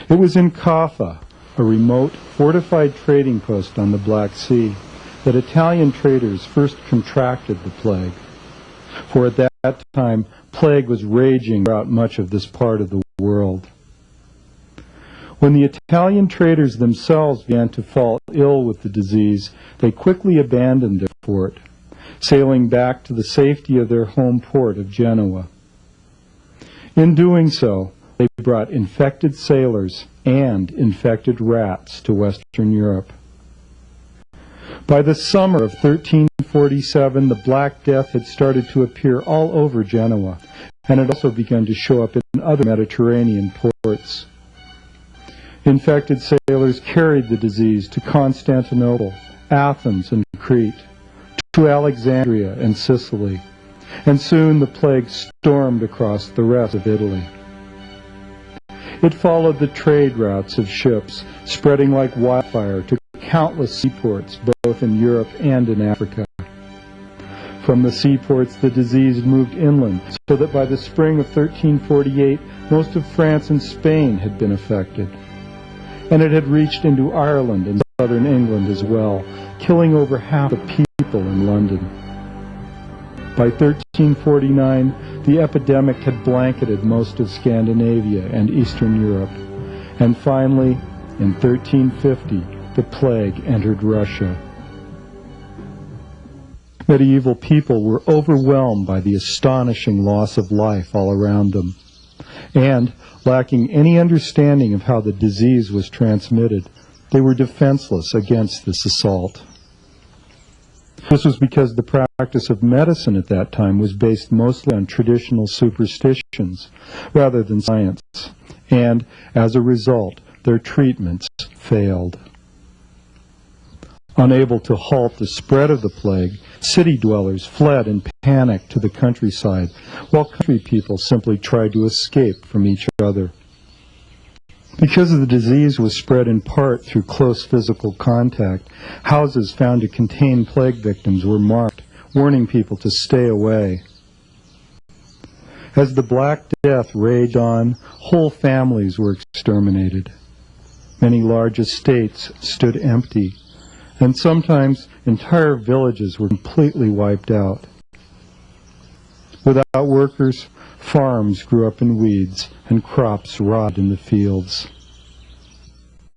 It was in Kaffa, a remote, fortified trading post on the Black Sea, that Italian traders first contracted the plague. For at that time, plague was raging throughout much of this part of the world. When the Italian traders themselves began to fall ill with the disease, they quickly abandoned their fort, sailing back to the safety of their home port of Genoa. In doing so, they brought infected sailors and infected rats to Western Europe. By the summer of 1347, the Black Death had started to appear all over Genoa, and had also begun to show up in other Mediterranean ports. Infected sailors carried the disease to Constantinople, Athens, and Crete, to Alexandria and Sicily, and soon the plague stormed across the rest of Italy. It followed the trade routes of ships, spreading like wildfire to countless seaports, both in Europe and in Africa. From the seaports, the disease moved inland, so that by the spring of 1348, most of France and Spain had been affected. And it had reached into Ireland and southern England as well, killing over half the people in London. By 1349, the epidemic had blanketed most of Scandinavia and Eastern Europe, and finally, in 1350, the plague entered Russia. Medieval people were overwhelmed by the astonishing loss of life all around them, and, lacking any understanding of how the disease was transmitted, they were defenseless against this assault. This was because the practice of medicine at that time was based mostly on traditional superstitions rather than science, and, as a result, their treatments failed. Unable to halt the spread of the plague, city dwellers fled in panic to the countryside, while country people simply tried to escape from each other. Because the disease was spread in part through close physical contact, houses found to contain plague victims were marked, warning people to stay away. As the Black Death raged on, whole families were exterminated. Many large estates stood empty, and sometimes entire villages were completely wiped out. Without workers, farms grew up in weeds, and crops rotted in the fields.